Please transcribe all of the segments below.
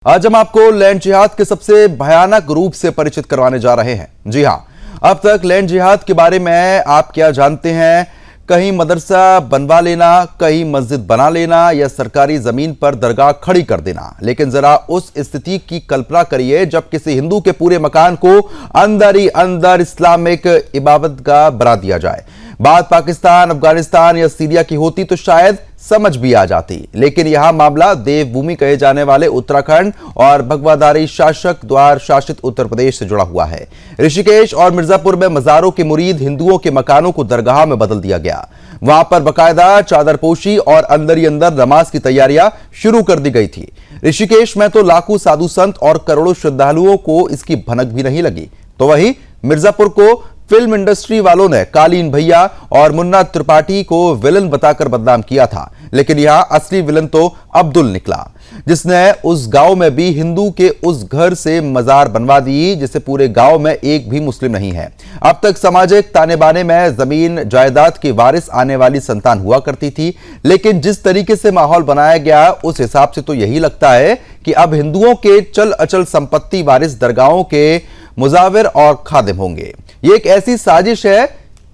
आज हम आपको लैंड जिहाद के सबसे भयानक रूप से परिचित करवाने जा रहे हैं। जी हां, अब तक लैंड जिहाद के बारे में आप क्या जानते हैं? कहीं मदरसा बनवा लेना, कहीं मस्जिद बना लेना या सरकारी जमीन पर दरगाह खड़ी कर देना। लेकिन जरा उस स्थिति की कल्पना करिए जब किसी हिंदू के पूरे मकान को अंदर ही अंदर इस्लामिक इबादतगाह बना दिया जाए। बात पाकिस्तान, अफगानिस्तान या सीरिया की होती तो शायद समझ भी आ जाती, लेकिन यह मामला देवभूमि कहे जाने वाले उत्तराखंड और भगवाधारी शासक द्वारा शासित उत्तर प्रदेश से जुड़ा हुआ है। ऋषिकेश और मिर्जापुर में मजारों के मुरीद हिंदुओं के मकानों को दरगाह में बदल दिया गया। वहां पर बकायदा चादरपोशी और अंदर ही अंदर नमाज की तैयारियां शुरू कर दी गई थी। ऋषिकेश में तो लाखों साधु संत और करोड़ों श्रद्धालुओं को इसकी भनक भी नहीं लगी, तो वहीं मिर्जापुर को फिल्म इंडस्ट्री वालों ने कालीन भैया और मुन्ना त्रिपाठी को विलन बताकर बदनाम किया था, लेकिन यहां असली विलन तो अब्दुल निकला, जिसने उस गांव में भी हिंदू के उस घर से मजार बनवा दी जिसे पूरे गांव में एक भी मुस्लिम नहीं है। अब तक सामाजिक ताने बाने में जमीन जायदाद की वारिस आने वाली संतान हुआ करती थी, लेकिन जिस तरीके से माहौल बनाया गया उस हिसाब से तो यही लगता है कि अब हिंदुओं के चल अचल संपत्ति वारिस दरगाहों के मुजाविर और खादिम होंगे। ये एक ऐसी साजिश है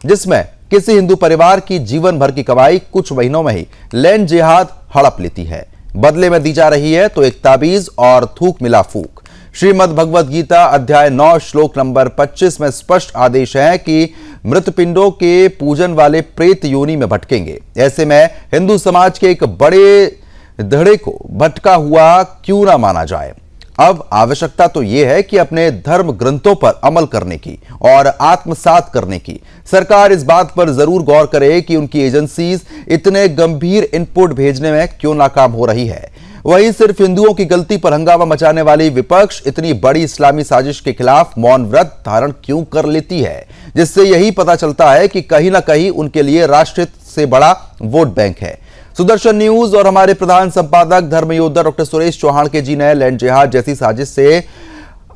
जिसमें किसी हिंदू परिवार की जीवन भर की कमाई कुछ महीनों में ही लैंड जिहाद हड़प लेती है। बदले में दी जा रही है तो एक ताबीज और थूक मिला फूक। श्रीमद् भगवद गीता अध्याय 9 श्लोक नंबर 25 में स्पष्ट आदेश है कि मृत पिंडों के पूजन वाले प्रेत योनि में भटकेंगे। ऐसे में हिंदू समाज के एक बड़े धड़े को भटका हुआ क्यों ना माना जाए। अब आवश्यकता तो यह है कि अपने धर्म ग्रंथों पर अमल करने की और आत्मसात करने की। सरकार इस बात पर जरूर गौर करे कि उनकी एजेंसीज इतने गंभीर इनपुट भेजने में क्यों नाकाम हो रही है। वहीं सिर्फ हिंदुओं की गलती पर हंगामा मचाने वाली विपक्ष इतनी बड़ी इस्लामी साजिश के खिलाफ मौन व्रत धारण क्यों कर लेती है, जिससे यही पता चलता है कि कहीं ना कहीं उनके लिए राष्ट्रहित से बड़ा वोट बैंक है। सुदर्शन न्यूज और हमारे प्रधान संपादक धर्म योद्धा डॉक्टर सुरेश चौहान के जी ने लैंड जिहाद जैसी साजिश से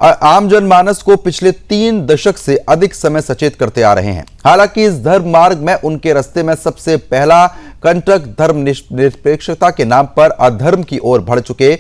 आम जनमानस को पिछले 3 दशक से अधिक समय सचेत करते आ रहे हैं। हालांकि इस धर्म मार्ग में उनके रास्ते में सबसे पहला कंटक धर्म निरपेक्षता के नाम पर अधर्म की ओर बढ़ चुके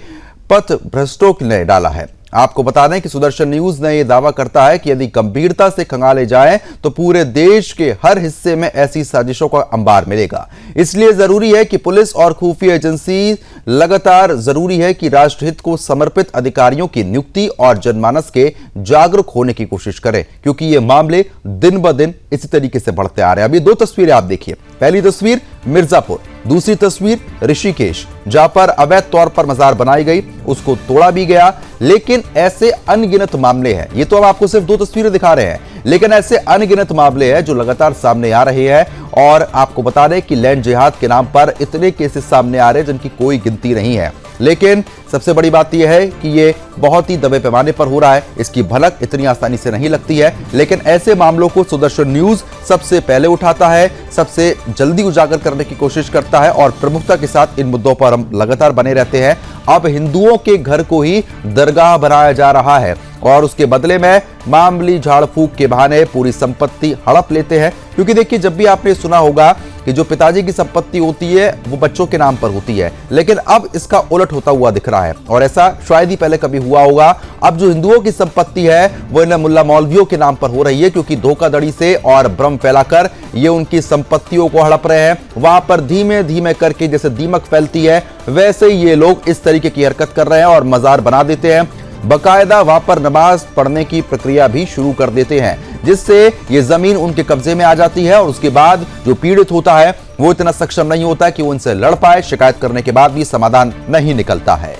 पथ भ्रष्टों ने डाला है। आपको बता दें कि सुदर्शन न्यूज ने यह दावा करता है कि यदि गंभीरता से खंगाले जाएं तो पूरे देश के हर हिस्से में ऐसी साजिशों का अंबार मिलेगा। इसलिए जरूरी है कि पुलिस और खुफिया एजेंसी लगातार जरूरी है कि राष्ट्रहित को समर्पित अधिकारियों की नियुक्ति और जनमानस के जागरूक होने की कोशिश करें, क्योंकि ये मामले दिन ब दिन इसी तरीके से बढ़ते आ रहे हैं। अभी 2 तस्वीरें आप देखिए। पहली तस्वीर मिर्जापुर, दूसरी तस्वीर ऋषिकेश, जहां पर अवैध तौर पर मजार बनाई गई, उसको तोड़ा भी गया। लेकिन ऐसे अनगिनत मामले हैं, ये तो हम आपको सिर्फ 2 तस्वीरें दिखा रहे हैं, लेकिन ऐसे अनगिनत मामले हैं जो लगातार सामने आ रहे हैं। और आपको बता दें कि लैंड जिहाद के नाम पर इतने केसेस सामने आ रहे हैं जिनकी कोई गिनती नहीं है। लेकिन सबसे बड़ी बात यह है कि ये बहुत ही दबे पैमाने पर हो रहा है, इसकी भनक इतनी आसानी से नहीं लगती है। लेकिन ऐसे मामलों को सुदर्शन न्यूज सबसे पहले उठाता है, सबसे जल्दी उजागर करने की कोशिश करता है और प्रमुखता के साथ इन मुद्दों पर हम लगातार बने रहते हैं। अब हिंदुओं के घर को ही दरगाह बनाया जा रहा है और उसके बदले में मामूली झाड़ फूक के बहाने पूरी संपत्ति हड़प लेते हैं। क्योंकि देखिए, जब भी आपने सुना होगा कि जो पिताजी की संपत्ति होती है वो बच्चों के नाम पर होती है, लेकिन अब इसका उलट होता हुआ दिख रहा है और ऐसा शायद ही पहले कभी हुआ होगा। अब जो हिंदुओं की संपत्ति है वो इन मुल्ला मौलवियों के नाम पर हो रही है, क्योंकि धोखाधड़ी से और भ्रम फैलाकर ये उनकी संपत्तियों को हड़प रहे हैं। वहां पर धीमे धीमे करके जैसे दीमक फैलती है वैसे ही ये लोग इस तरीके की हरकत कर रहे हैं और मजार बना देते हैं। बकायदा वहां पर नमाज पढ़ने की प्रक्रिया भी शुरू कर देते हैं, जिससे ये जमीन उनके कब्जे में आ जाती है और उसके बाद जो पीड़ित होता है वो इतना सक्षम नहीं होता कि वो उनसे लड़ पाए। शिकायत करने के बाद भी समाधान नहीं निकलता है।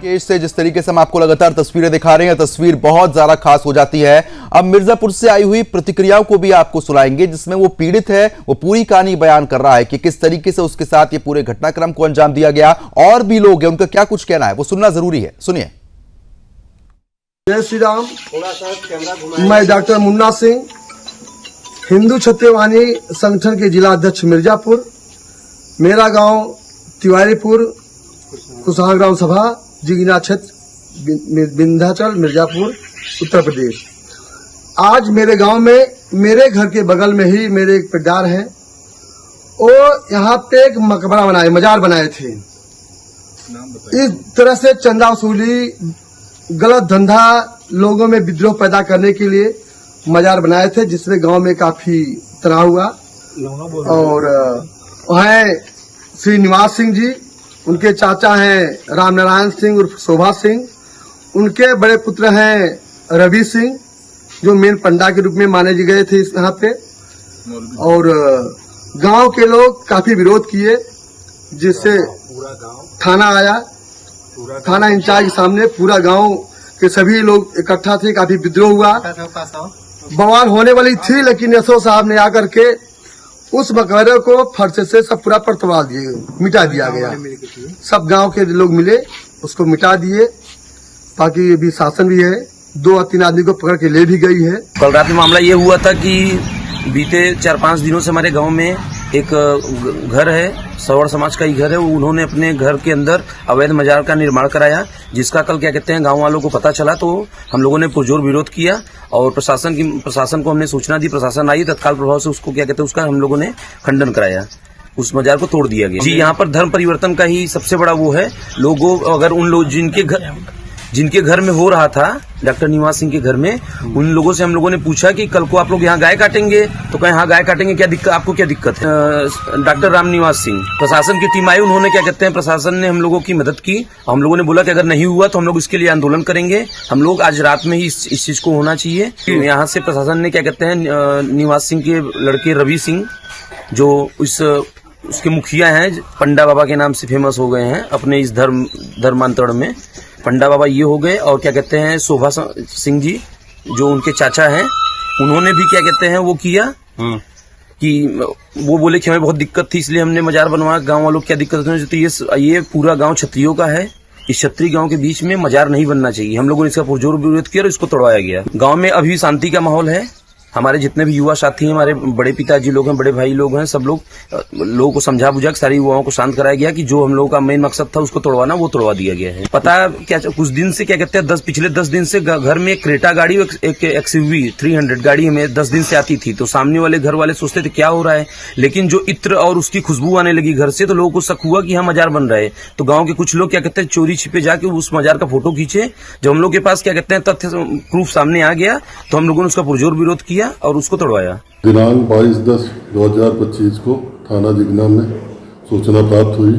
केस से जिस तरीके से हम आपको लगातार तस्वीरें दिखा रहे हैं, तस्वीर बहुत ज्यादा खास हो जाती है। अब मिर्जापुर से आई हुई प्रतिक्रियाओं को भी आपको सुनाएंगे, जिसमें वो पीड़ित है वो पूरी कहानी बयान कर रहा है कि किस तरीके से उसके साथ ये पूरे घटनाक्रम को अंजाम दिया गया। और भी लोग हैं, उनका क्या कुछ कहना है वो सुनना जरूरी है। सुनिए। जय श्री राम। मैं डॉक्टर मुन्ना सिंह, हिंदू छत्तेवानी संगठन के जिला अध्यक्ष मिर्जापुर। मेरा गांव तिवारीपुर, कुशवाहा ग्राम सभा, जिगना क्षेत्र, विंध्याचल, मिर्जापुर, उत्तर प्रदेश। आज मेरे गांव में मेरे घर के बगल में ही मेरे एक पेदार हैं, वो यहाँ पे एक मकबरा बनाए, मजार बनाए थे। इस तरह से चंदा वसूली, गलत धंधा, लोगों में विद्रोह पैदा करने के लिए मजार बनाए थे, जिसमें गांव में काफी तनाव हुआ। और वह श्री निवास सिंह जी, उनके चाचा हैं राम नारायण सिंह उर्फ शोभा सिंह, उनके बड़े पुत्र हैं रवि सिंह, जो मेन पंडा के रूप में माने गए थे इस यहाँ पे। और गांव के लोग काफी विरोध किए, जिससे थाना आया। थाना इंचार्ज के सामने पूरा गांव के सभी लोग इकट्ठा थे, काफी विद्रोह हुआ, बवाल होने वाली थी। लेकिन एसओ साहब ने आकर के उस मकबरे को फर्श से सब पूरा परतवा दिए, मिटा दिया गया। सब गांव के लोग मिले, उसको मिटा दिए। बाकी अभी शासन भी है, 2 या 3 आदमी को पकड़ के ले भी गई है। कल रात में मामला ये हुआ था कि बीते 4-5 दिनों से हमारे गांव में एक घर है, सवर्ण समाज का ही घर है, उन्होंने अपने घर के अंदर अवैध मजार का निर्माण कराया, जिसका कल क्या कहते हैं गांव वालों को पता चला, तो हम लोगों ने पुरजोर विरोध किया और प्रशासन को हमने सूचना दी। प्रशासन आई, तत्काल प्रभाव से उसको क्या कहते हैं उसका हम लोगों ने खंडन कराया, उस मजार को तोड़ दिया गया। जी, यहाँ पर धर्म परिवर्तन का ही सबसे बड़ा वो है। लोगों अगर उन लोग जिनके घर में हो रहा था, डॉक्टर निवास सिंह के घर में, उन लोगों से हम लोगों ने पूछा कि कल को आप लोग यहाँ गाय काटेंगे, तो कहें हाँ गाय काटेंगे, क्या दिक्कत, आपको क्या दिक्कत है? डॉक्टर राम निवास सिंह, प्रशासन की टीम आई, उन्होंने क्या कहते हैं प्रशासन ने हम लोगों की मदद की। हम लोगों ने बोला कि अगर नहीं हुआ तो हम लोग इसके लिए आंदोलन करेंगे। हम लोग आज रात में ही इस चीज को होना चाहिए। यहाँ से प्रशासन ने क्या कहते हैं निवास सिंह के लड़के रवि सिंह, जो उसके मुखिया हैं, पंडा बाबा के नाम से फेमस हो गए हैं अपने इस धर्मांतरण में, पंडा बाबा ये हो गए। और क्या कहते हैं शोभा सिंह जी, जो उनके चाचा हैं, उन्होंने भी क्या कहते हैं वो किया कि वो बोले कि हमें बहुत दिक्कत थी, इसलिए हमने मजार बनवाया। गांव वालों को क्या दिक्कत है? तो ये पूरा गांव क्षत्रियों का है, इस क्षत्रिय गांव के बीच में मजार नहीं बनना चाहिए। हम लोगों ने इसका पुरजोर विरोध किया और इसको तोड़वाया गया। गांव में अभी शांति का माहौल है। हमारे जितने भी युवा साथी हैं, हमारे बड़े पिताजी लोग हैं, बड़े भाई लोग हैं, सब लोगों को समझा बुझा सारी युवाओं को शांत कराया गया कि जो हम लोगों का मेन मकसद था उसको तोड़वाना, वो तोड़वा दिया गया है। पता क्या कुछ दिन से क्या कहते हैं पिछले 10 दिन से घर में एक क्रेटा गाड़ी, एक XUV 300 गाड़ी हमें 10 दिन से आती थी। तो सामने वाले घर वाले सोचते थे क्या हो रहा है, लेकिन जो इत्र और उसकी खुशबू आने लगी घर से, तो लोगों को शक हुआ कि यहाँ मजार बन रहा है। तो गाँव के कुछ लोग क्या कहते हैं चोरी छिपे जाके उस मजार का फोटो खींचे। जब हम लोग के पास क्या कहते हैं तथ्य प्रूफ सामने आ गया, तो हम लोगों ने उसका पुरजोर विरोध किया और उसको तोड़वाया। दिनांक 22/10/2025 को थाना जिगना में सूचना प्राप्त हुई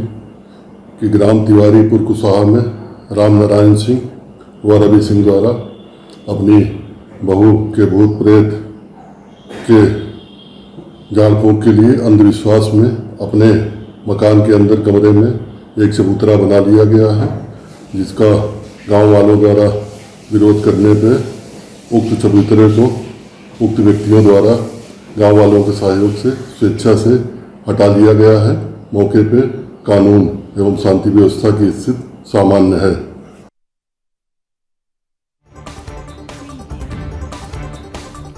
कि ग्राम तिवारीपुर कुसाहा में राम नारायण सिंह व रवि सिंह द्वारा अपनी बहू के भूत प्रेत के जान फूंक के लिए अंधविश्वास में अपने मकान के अंदर कमरे में एक चबूतरा बना लिया गया है, जिसका गांव वालों द्वारा विरोध करने पर उक्त चबूतरे को उक्त व्यक्तियों द्वारा गांव वालों के सहयोग से स्वेच्छा से हटा लिया गया है। मौके पर कानून एवं शांति व्यवस्था की स्थिति सामान्य है।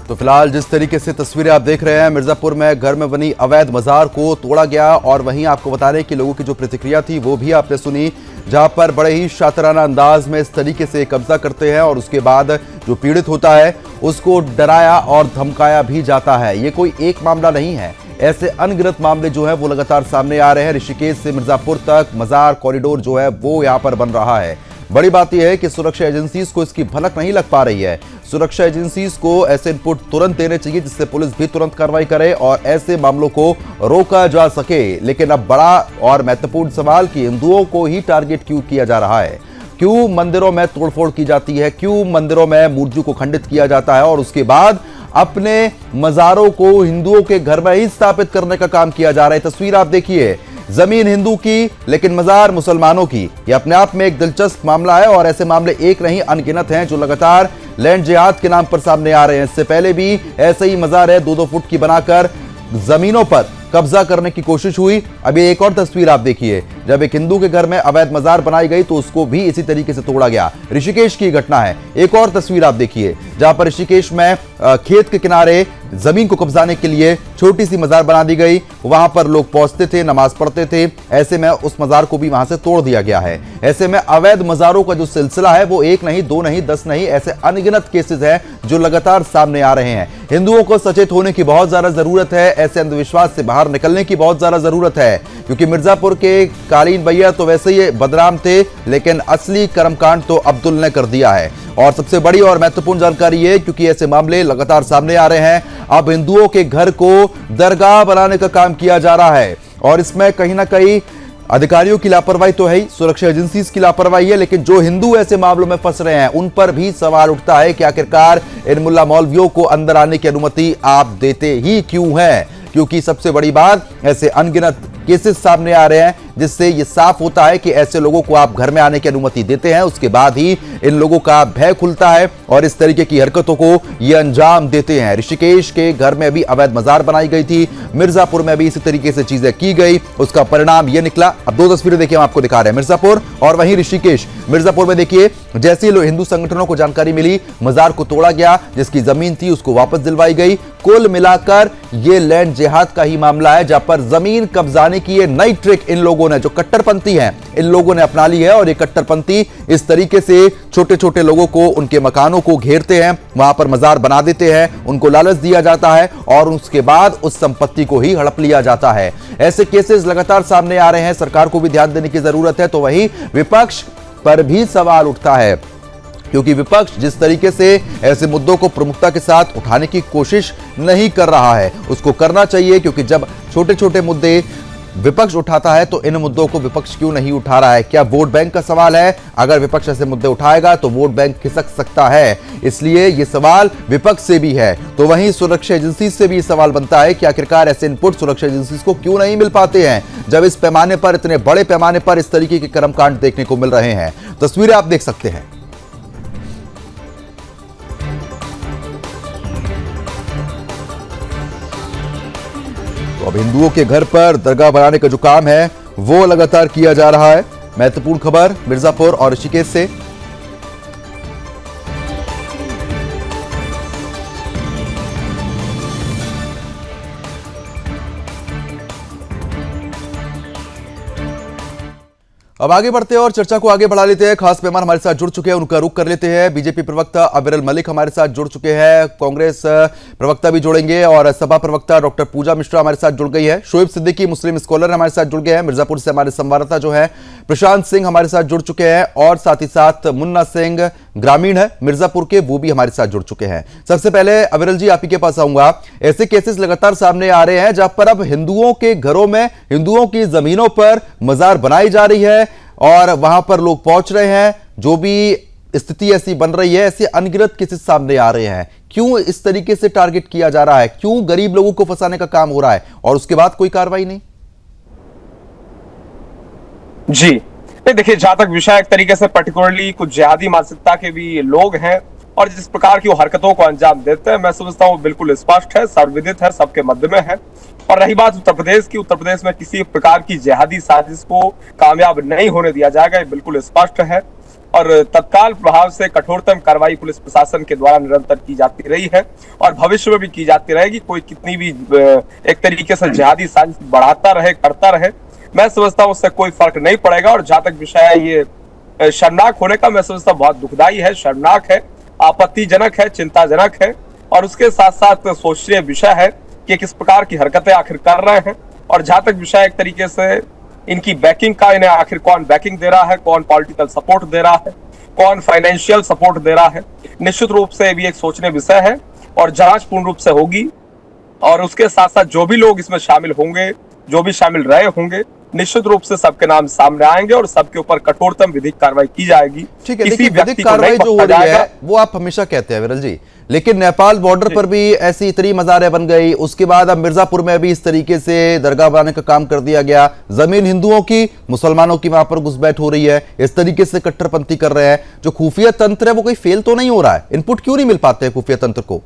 तो फिलहाल जिस तरीके से तस्वीरें आप देख रहे हैं, मिर्जापुर में घर में बनी अवैध मजार को तोड़ा गया, और वहीं आपको बता रहे कि लोगों की जो प्रतिक्रिया थी वो भी आपने सुनी, जहां पर बड़े ही शातिराना अंदाज में इस तरीके से कब्जा करते हैं और उसके बाद जो पीड़ित होता है उसको डराया और धमकाया भी जाता है। ये कोई एक मामला नहीं है, ऐसे अनगिनत मामले जो है वो लगातार सामने आ रहे हैं। ऋषिकेश से मिर्जापुर तक मजार कॉरिडोर जो है वो यहाँ पर बन रहा है। बड़ी बात यह है कि सुरक्षा एजेंसीज को इसकी भनक नहीं लग पा रही है। सुरक्षा एजेंसीज को ऐसे इनपुट तुरंत देने चाहिए जिससे पुलिस भी तुरंत कार्रवाई करे और ऐसे मामलों को रोका जा सके। लेकिन अब बड़ा और महत्वपूर्ण सवाल कि हिंदुओं को ही टारगेट क्यों किया जा रहा है, क्यों मंदिरों में तोड़फोड़ की जाती है, क्यों मंदिरों में मूर्तियों को खंडित किया जाता है और उसके बाद अपने मजारों को हिंदुओं के घर में ही स्थापित करने का काम किया जा रहा है। तस्वीर आप देखिए, जमीन हिंदू की लेकिन मजार मुसलमानों की। यह अपने आप में एक दिलचस्प मामला है और ऐसे मामले एक नहीं अनगिनत हैं जो लगातार लैंड जिहाद के नाम पर सामने आ रहे हैं। इससे पहले भी ऐसे ही मजार है 2-2 फुट की बनाकर जमीनों पर कब्जा करने की कोशिश हुई। अभी एक और तस्वीर आप देखिए, जब एक हिंदू के घर में अवैध मजार बनाई गई तो उसको भी इसी तरीके से तोड़ा गया। ऋषिकेश की घटना है। एक और तस्वीर आप देखिए जहां पर ऋषिकेश में खेत के किनारे जमीन को कब्जाने के लिए छोटी सी मजार बना दी गई। वहां पर लोग पहुंचते थे, नमाज पढ़ते थे। ऐसे में उस मजार को भी वहां से तोड़ दिया गया है। ऐसे में अवैध मजारों का जो सिलसिला है वो 1 नहीं, 2 नहीं, 10 नहीं, ऐसे अनगिनत केसेस हैं जो लगातार सामने आ रहे हैं। हिंदुओं को सचेत होने की बहुत ज्यादा जरूरत है। ऐसे अंधविश्वास से बाहर निकलने की बहुत ज्यादा जरूरत है, क्योंकि मिर्जापुर के कालीन भैया तो वैसे ही बदनाम थे, लेकिन असली कर्मकांड तो अब्दुल ने कर दिया है। और सबसे बड़ी और महत्वपूर्ण जानकारी है, क्योंकि ऐसे मामले लगातार सामने आ रहे हैं, अब हिंदुओं के घर को दरगाह बनाने का काम किया जा रहा है। और इसमें कहीं ना कहीं अधिकारियों की लापरवाही तो है ही, सुरक्षा एजेंसीज की लापरवाही है, लेकिन जो हिंदू ऐसे मामलों में फंस रहे हैं उन पर भी सवाल उठता है कि आखिरकार इन मुल्ला मौलवियों को अंदर आने की अनुमति आप देते ही क्यों हैं। क्योंकि सबसे बड़ी बात, ऐसे अनगिनत केसेस सामने आ रहे हैं जिससे यह साफ होता है कि ऐसे लोगों को आप घर में आने की अनुमति देते हैं, उसके बाद ही इन लोगों का भय खुलता है और इस तरीके की हरकतों को ये अंजाम देते हैं। ऋषिकेश के घर में भी अवैध मजार बनाई गई थी, मिर्जापुर में भी इसी तरीके से चीजें की गई, उसका परिणाम ये निकला। अब 2 तस्वीरें देखिए, हम आपको दिखा रहे हैं, मिर्जापुर और वहीं ऋषिकेश। मिर्जापुर में देखिए, जैसे ही हिंदू संगठनों को जानकारी मिली, मजार को तोड़ा गया, जिसकी जमीन थी उसको वापस दिलवाई गई। कुल मिलाकर ये लैंड जिहाद का ही मामला है, जहां पर जमीन कब्जाने की ये नई ट्रिक इन लोगों ने, जो कट्टरपंथी हैं, इन लोगों ने अपना ली है। और ये कट्टरपंथी इस तरीके से छोटे छोटे लोगों को, उनके मकानों को घेरते हैं, वहां पर मजार बना देते हैं, उनको लालच दिया जाता है और उसके बाद उस संपत्ति को ही हड़प लिया जाता है। ऐसे केसेस लगातार सामने आ रहे हैं, सरकार को भी ध्यान देने की जरूरत है। तो वहीं विपक्ष पर भी सवाल उठता है, क्योंकि विपक्ष जिस तरीके से ऐसे मुद्दों को प्रमुखता के साथ उठाने की कोशिश नहीं कर रहा है, उसको करना चाहिए, क्योंकि जब छोटे छोटे मुद्दे विपक्ष उठाता है तो इन मुद्दों को विपक्ष क्यों नहीं उठा रहा है। क्या वोट बैंक का सवाल है? अगर विपक्ष ऐसे मुद्दे उठाएगा तो वोट बैंक खिसक सकता है, इसलिए यह सवाल विपक्ष से भी है। तो वहीं सुरक्षा एजेंसी से भी सवाल बनता है कि आखिरकार ऐसे इनपुट सुरक्षा एजेंसी को क्यों नहीं मिल पाते हैं, जब इस पैमाने पर, इतने बड़े पैमाने पर इस तरीके के कर्मकांड देखने को मिल रहे हैं। तस्वीरें आप देख सकते हैं। तो अब हिंदुओं के घर पर दरगाह बनाने का जो काम है वो लगातार किया जा रहा है। महत्वपूर्ण खबर मिर्जापुर और ऋषिकेश से। अब आगे बढ़ते हैं और चर्चा को आगे बढ़ा लेते हैं। खास मेहमान हमारे साथ जुड़ चुके हैं, उनका रुख कर लेते हैं। बीजेपी प्रवक्ता अविरल मलिक हमारे साथ जुड़ चुके हैं, कांग्रेस प्रवक्ता भी जुड़ेंगे और सपा प्रवक्ता डॉक्टर पूजा मिश्रा हमारे साथ जुड़ गई है। शोएब सिद्दीकी मुस्लिम स्कॉलर हमारे साथ जुड़ गए हैं। मिर्जापुर से हमारे संवाददाता जो है प्रशांत सिंह हमारे साथ जुड़ चुके हैं और साथ ही साथ मुन्ना सिंह ग्रामीण है मिर्जापुर के, वो भी हमारे साथ जुड़ चुके हैं। सबसे पहले अविरल जी, आप ही के पास आऊंगा। ऐसे केसेस लगातार सामने आ रहे हैं जहां पर अब हिंदुओं के घरों में, हिंदुओं की जमीनों पर मजार बनाई जा रही है और वहां पर लोग पहुंच रहे हैं। जो भी स्थिति ऐसी बन रही है, ऐसे अनगिनत केसेस सामने आ रहे हैं। क्यों इस तरीके से टारगेट किया जा रहा है? क्यों गरीब लोगों को फंसाने का काम हो रहा है और उसके बाद कोई कार्रवाई नहीं? जी देखिए, जहां तक विषय एक तरीके से पर्टिकुलरली कुछ जिहादी मानसिकता के भी लोग हैं और जिस प्रकार की वो हरकतों को अंजाम देते हैं, मैं समझता हूँ बिल्कुल स्पष्ट है, सर्वविदित है, सबके मध्य में है। और रही बात उत्तर प्रदेश की, उत्तर प्रदेश में किसी प्रकार की जिहादी साजिश को कामयाब नहीं होने दिया जाएगा, ये बिल्कुल स्पष्ट है। और तत्काल प्रभाव से कठोरतम कार्रवाई पुलिस प्रशासन के द्वारा निरंतर की जाती रही है और भविष्य में भी की जाती रहेगी। कोई कितनी भी एक तरीके से जिहादी साजिश बढ़ाता रहे, करता रहे, मैं समझता हूँ उससे कोई फर्क नहीं पड़ेगा। और जहां तक विषय है ये शर्मनाक होने का, मैं समझता हूँ बहुत दुखदायी है, शर्मनाक है, आपत्तिजनक है, चिंताजनक है। और उसके साथ साथ सोचनीय विषय है कि किस प्रकार की हरकतें आखिर कर रहे हैं। और जहां तक विषय एक तरीके से इनकी बैकिंग का, इन्हें आखिर कौन बैकिंग दे रहा है, कौन पॉलिटिकल सपोर्ट दे रहा है, कौन फाइनेंशियल सपोर्ट दे रहा है, निश्चित रूप से भी एक सोचनीय विषय है और जांच पूर्ण रूप से होगी। और उसके साथ साथ जो भी लोग इसमें शामिल होंगे, जो भी शामिल रहे होंगे, निश्चित रूप से सबके नाम सामने आएंगे और सबके ऊपर कठोरतम विधिक कार्रवाई की जाएगी। ठीक है, देखिए विधिक कार्रवाई जो हो रही है वो आप हमेशा कहते हैं विरल जी, लेकिन नेपाल बॉर्डर पर भी ऐसी इतनी मज़ारें बन गई, उसके बाद अब मिर्जापुर में भी इस तरीके से दरगाह बनाने का काम कर दिया गया। जमीन हिंदुओं की, मुसलमानों की वहां पर घुसपैठ हो रही है, इस तरीके से कट्टरपंथी कर रहे हैं। जो खुफिया तंत्र है वो कोई फेल तो नहीं हो रहा है? इनपुट क्यों नहीं मिल पाते हैं खुफिया तंत्र को?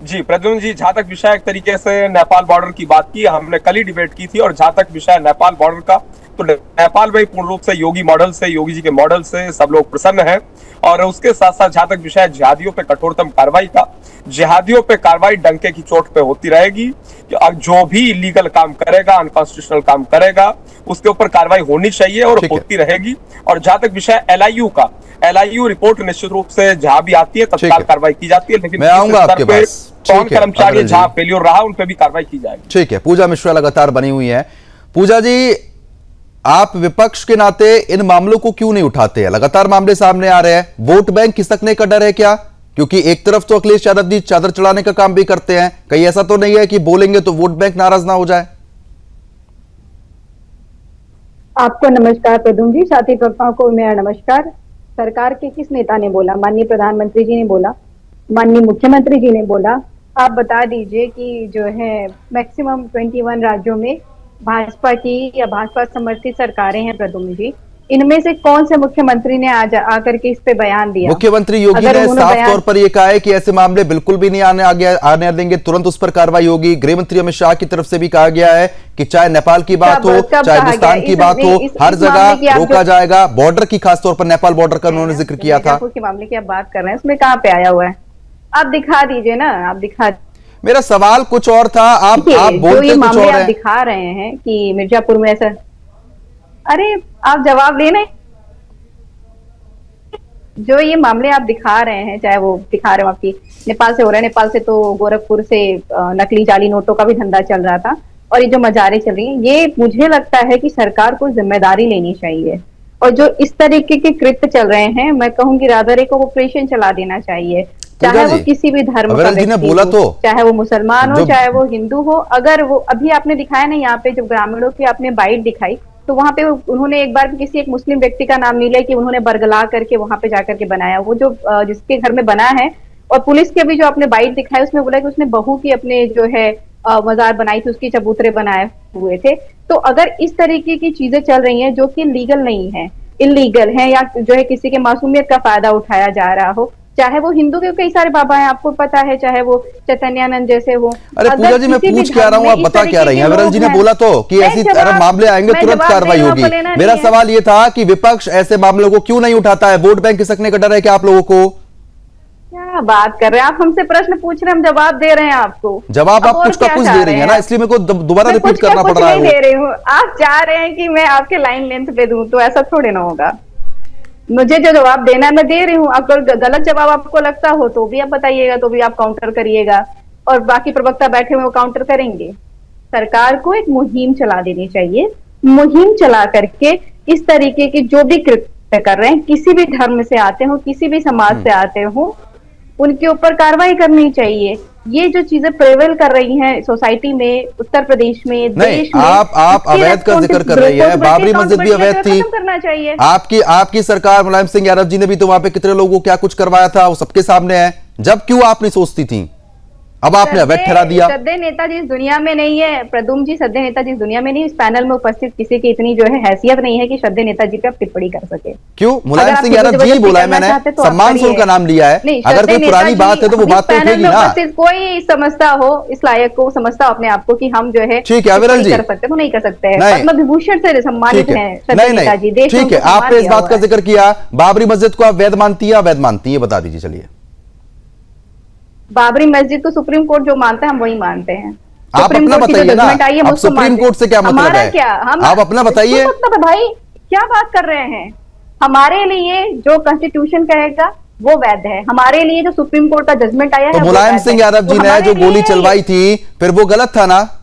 जी प्रद्युम्न जी, जहां तक विषय एक तरीके से नेपाल बॉर्डर की बात की, हमने कल ही डिबेट की थी, और जहां तक विषय नेपाल बॉर्डर का, तो नेपाल में पूर्ण रूप से योगी मॉडल से, योगी जी के मॉडल से सब लोग प्रसन्न हैं। और उसके साथ साथ जहां तक विषय जिहादियों पे कठोरतम कार्रवाई का, जिहादियों पे कार्रवाई डंके की चोट पे होती रहेगी। जो भी इलीगल काम करेगा, अनकॉन्स्टिट्यूशनल काम करेगा, उसके ऊपर कार्रवाई होनी चाहिए और ठीक है। होती रहेगी। और जहां तक विषय एलआईयू का, एलआईयू रिपोर्ट निश्चित रूप से जहां भी आती है ठीक तत्काल है। कार्रवाई की जाती है, लेकिन मैं आऊंगा इस स्तर आपके पे पास। कौन ठीक है, कर्मचारी अविरल जी। जहां फेल्योर रहा उन पे भी कार्रवाई की जाएगी। ठीक है, पूजा मिश्रा लगातार बनी हुई है। पूजा जी, आप विपक्ष के नाते इन मामलों को क्यों नहीं उठाते हैं? लगातार मामले सामने आ रहे हैं, वोट बैंक खिसकने का डर है क्या? क्योंकि एक तरफ तो अखिलेश यादव जी चादर चढ़ाने का काम भी करते हैं, कहीं ऐसा तो नहीं है कि बोलेंगे तो वोट बैंक नाराज ना हो जाए? आपको नमस्कार प्रद्युम्न जी, साथी वक्ताओं को मेरा नमस्कार। सरकार के किस नेता ने बोला? माननीय प्रधानमंत्री जी ने बोला, माननीय मुख्यमंत्री जी ने बोला। आप बता दीजिए कि जो है मैक्सिमम 21 राज्यों में भाजपा की या भाजपा समर्थित सरकारें हैं प्रद्युम्न जी, इनमें से कौन से मुख्यमंत्री ने आज आकर के इस पे बयान दिया? मुख्यमंत्री योगी अगर ने उन्होंने साफ बयान- तौर पर यह कहा है कि ऐसे मामले बिल्कुल भी नहीं आने देंगे, तुरंत उस पर कार्रवाई होगी। गृह मंत्री अमित शाह की तरफ से भी कहा गया है कि चाहे नेपाल की बात हो, कब चाहे कहा हिंदुस्तान गया? की इस- बात हो, नहीं, इस हर मामले जगह की आप रोका जो- जाएगा। बॉर्डर की खासतौर पर नेपाल बॉर्डर का उन्होंने जिक्र किया था। मिर्जापुर के मामले की आप बात कर रहे हैं, उसमें कहाँ पे आया हुआ है? आप दिखा दीजिए ना, आप दिखा मेरा सवाल कुछ और था, आप देखिए, जो बोलते ये कुछ मामले और आप हैं। दिखा रहे हैं कि मिर्जापुर में ऐसा, अरे आप जवाब देने, जो ये मामले आप दिखा रहे हैं, चाहे वो दिखा रहे हो आपकी नेपाल से हो रहा है, नेपाल से तो गोरखपुर से नकली जाली नोटों का भी धंधा चल रहा था, और ये जो मजारे चल रही हैं, ये मुझे लगता है कि सरकार को जिम्मेदारी लेनी चाहिए। और जो इस तरीके के कृत्य चल रहे हैं, मैं कहूंगी रादर एक ऑपरेशन चला देना चाहिए, चाहे वो जी, किसी भी धर्म का अविरल जी ने व्यक्ति बोला हो, तो चाहे वो मुसलमान हो, जो- चाहे वो हिंदू हो। अगर वो अभी आपने दिखाया ना यहाँ पे, जो ग्रामीणों की आपने बाइट दिखाई, तो वहां पे उन्होंने एक बार किसी एक मुस्लिम व्यक्ति का नाम नहीं लिया कि उन्होंने बरगला करके वहां पे जाकर के बनाया, वो जो जिसके घर में बना है। और पुलिस के भी जो आपने बाइट दिखाई, उसमें बोला कि उसने बहू की अपने जो है मजार बनाई थी, उसकी चबूतरे बनाए हुए थे। तो अगर इस तरीके की चीजें चल रही हैं जो कि लीगल नहीं है, इलीगल है, या जो है किसी के मासूमियत का फायदा उठाया जा रहा हो, चाहे वो हिंदू के कई सारे बाबा हैं, आपको पता है, चाहे वो चैतन्यानंद जैसे हो। अरे अगर पूजा जी, मैं किसी भी पूछ क्या धर्म रहा हूँ, में आप इस बता क्या तरीके रही हैं? के अविरल लोग जी ने हैं। बोला तो कि मैं ऐसी जवाब- तरह मामले आएंगे मैं तुरंत जवाब कार्रवाई देने होगी। को लेना मेरा नहीं है। सवाल ये था कि विपक्ष ऐसे मामलों को क्यों नहीं उठाता है? वोट बैंक खिसकने का डर है क्या आप लोगों को? क्या बात कर रहे हैं आप? हमसे प्रश्न पूछ रहे हैं, हम जवाब दे रहे हैं आपको। जवाब अब आप और कुछ का क्या कुछ चाह दे रहे रही है हैं ना, आप? इसलिए मेरे को दोबारा मैं रिपीट कुछ का करना कुछ पड़ रहा नहीं है दे रही हूँ, आप चाह रहे हैं कि मैं आपके लाइन लेंथ पे दूं, तो ऐसा थोड़े ना होगा। मुझे जो जवाब देना है मैं दे रही हूँ। अगर गलत जवाब आपको लगता हो तो भी आप बताइएगा, तो भी आप काउंटर करिएगा, और बाकी प्रवक्ता बैठे हुए वो काउंटर करेंगे। सरकार को एक मुहिम चला देनी चाहिए, मुहिम चला करके इस तरीके के जो भी कृत्य कर रहे हैं, किसी भी धर्म से आते हो, किसी भी समाज से आते हो, उनके ऊपर कार्रवाई करनी चाहिए। ये जो चीजें प्रेवेल कर रही हैं सोसाइटी में, उत्तर प्रदेश में, नहीं, देश में, आप इसकी अवैध का जिक्र कर रही है। बाबरी मस्जिद भी अवैध थी, खत्म करना चाहिए। आपकी सरकार मुलायम सिंह यादव जी ने भी तो वहां पे कितने लोगों को क्या कुछ करवाया था, वो सबके सामने है। जब क्यों आप नहीं सोचती थी? अब आपने अवैध ठहरा दिया। सद्य नेताजी इस दुनिया में नहीं है प्रद्युम्न जी, सद्य नेताजी इस दुनिया में नहीं। इस पैनल में उपस्थित किसी की इतनी जो है हैसियत नहीं है कि सद्य नेताजी पे आप टिप्पणी कर सके। क्यों? मुलायम अगर सिंह आप यादव जी जबरदस्ती बोला है, करना मैंने चाहते तो आप सम्मान से करिए। उनका नाम लिया है। नहीं, अगर सद्य कोई पुरानी नेताजी बात है तो वो इस बात तो पैनल उठेगी में ना। उपस्थित कोई समझता हो, इस लायक को समझता हो अपने आप को कि हम जो है ठीक है अविरल जी, कर सकते तो नहीं कर सकते हैं। नहीं। पद्म विभूषण से सम्मानित ठीक हैं है, सद्य नहीं नेताजी, नहीं, देश में ठीक है, उनको सम्मान आपने इस दिया बात का हुआ है। जिक्र किया। बाबरी मस्जिद को आप वैध मानती है, अवैध मानती है, बता दीजिए। चलिए, बाबरी मस्जिद को सुप्रीम कोर्ट जो मानता है हम वही मानते हैं। आप सुप्रीम अपना कोर्ट की जो बताइए ना, जजमेंट आई है, हम अब उसको सुप्रीम मानते कोर्ट से क्या हैं। मतलब हमारा है? क्या, आप अपना बताइए। इसको मतलब है भाई, क्या बात कर रहे हैं? हमारे लिए जो कॉन्स्टिट्यूशन कहेगा वो वैध है, हमारे लिए जो सुप्रीम कोर्ट का जजमेंट आया तो है वो मुलायम वैध सिंह है। यादव जी वो ने हमारे जो लिए गोली है। चलवाई थी, फिर वो गलत था ना?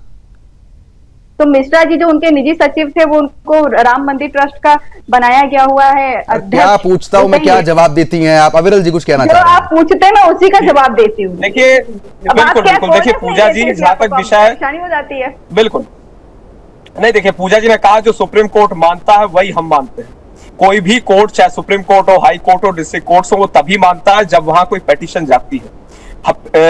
तो मिश्रा जी जो उनके निजी सचिव थे, वो उनको राम मंदिर ट्रस्ट का बनाया गया हुआ है अध्यक्ष। क्या पूछता हूं मैं, क्या जवाब देती हैं आप? अविरल जी कुछ कहना जो चाह रहे आप हैं? पूछते हैं मैं उसी का जवाब देती हूँ। देखिए, अब आप बिल्कुल क्या बिल्कुल, देखिए कोर्ट में पूजा लेते जी, हैं, जहां तक आपको विषय है, परेशानी हो जाती है। बिल्कुल नहीं, देखिए पूजा जी ने कहा जो सुप्रीम कोर्ट मानता है वही हम मानते हैं। कोई भी कोर्ट, चाहे सुप्रीम कोर्ट हो, हाई कोर्ट हो, डिस्ट्रिक्ट कोर्ट हो, वो तभी मानता है जब वहां कोई पेटिशन जाती है।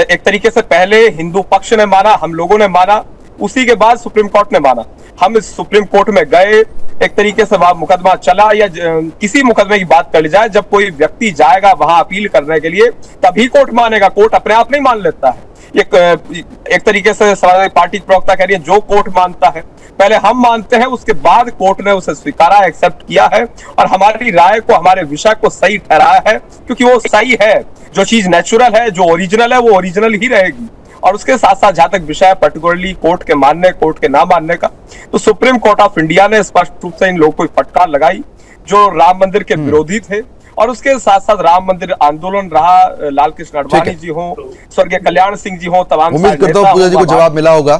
एक तरीके से पहले हिंदू पक्ष ने माना, हम लोगों ने माना, उसी के बाद सुप्रीम कोर्ट ने माना। हम इस सुप्रीम कोर्ट में गए, एक तरीके से वहां मुकदमा चला, या किसी मुकदमे की बात कर ली जाए, जब कोई व्यक्ति जाएगा वहां अपील करने के लिए तभी कोर्ट मानेगा, कोर्ट अपने आप नहीं मान लेता है। एक तरीके से समाजवादी पार्टी की प्रवक्ता कह रही है जो कोर्ट मानता है पहले हम मानते हैं, उसके बाद कोर्ट ने उसे स्वीकारा, एक्सेप्ट किया है और हमारी राय को, हमारे विषय को सही ठहराया है, क्योंकि वो सही है। जो चीज नेचुरल है, जो ओरिजिनल है, वो ओरिजिनल ही रहेगी। और उसके साथ साथ जहां तक विषय पर्टिकुलरली कोर्ट के मानने, कोर्ट के ना मानने का, तो सुप्रीम कोर्ट ऑफ इंडिया ने स्पष्ट रूप से इन लोगों को फटकार लगाई जो राम मंदिर के विरोधी थे। और उसके साथ साथ राम मंदिर आंदोलन रहा, लाल कृष्ण आडवाणी जी हो, स्वर्गीय कल्याण सिंह जी हो, तमाम उम्मीद करता हूँ पूजा जी को जवाब मिला होगा।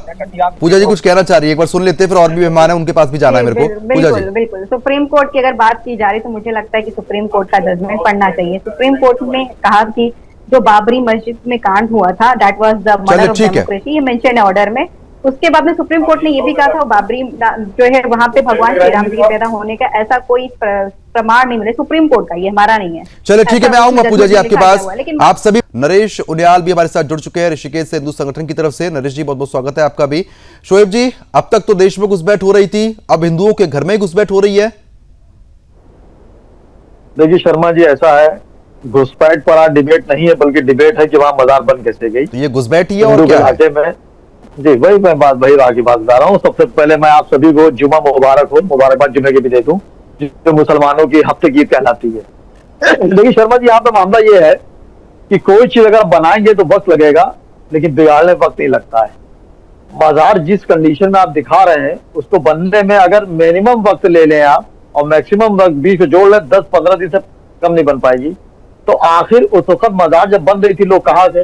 पूजा जी कुछ कहना चाह रही है, एक बार सुन लेते हैं, फिर और भी मेहमान है उनके पास भी जाना है मेरे को। पूजा जी, बिल्कुल सुप्रीम कोर्ट की अगर बात की जा रही तो मुझे लगता है कि सुप्रीम कोर्ट का जजमेंट पढ़ना चाहिए। सुप्रीम कोर्ट ने कहा कि जो बाबरी मस्जिद में कांड हुआ था, that was the mother of democracy, ये मेंशन है ऑर्डर में। उसके बाद में सुप्रीम कोर्ट ने ये भी कहा था बाबरी जो है वहां पे भगवान श्री राम जी के पैदा होने का ऐसा कोई प्रमाण नहीं मिले, सुप्रीम कोर्ट का, ये हमारा नहीं है। चलिए ठीक है, मैं आऊंगा पूजा जी आपके पास। आप सभी, नरेश उनियाल भी हमारे साथ जुड़ चुके हैं ऋषिकेश से हिंदू संगठन की तरफ से। नरेश जी बहुत बहुत स्वागत है आपका भी। शोएब जी, अब तक तो देश में घुसपैठ हो रही थी, अब हिंदुओं के घर में घुसपैठ हो रही है। देखिए शर्मा जी, ऐसा है, घुसपैठ पर आज डिबेट नहीं है, बल्कि डिबेट है कि वहां मजार बन कैसे गई। तो ये घुसपैठ ही है और क्या है? में जी वही मैं बात की बात बता रहा हूँ। सबसे पहले मैं आप सभी को जुमा मुबारक हो, मुबारकबाद जुमे की भी दे दूं, जो मुसलमानों की हफ्ते की ईद कहलाती है। देखिए शर्मा जी, यहाँ पे मामला ये है कि कोई चीज अगर बनाएंगे तो वक्त लगेगा, लेकिन बिगाड़ने वक्त नहीं लगता है। बाजार जिस कंडीशन में आप दिखा रहे हैं, उसको बनने में अगर मिनिमम वक्त ले लें आप और मैक्सिमम वक्त 20 को जोड़ लें, 10-15 दिन से कम नहीं बन पाएगी। तो आखिर उस वक्त मजार जब बन रही थी, लोग कहाँ थे?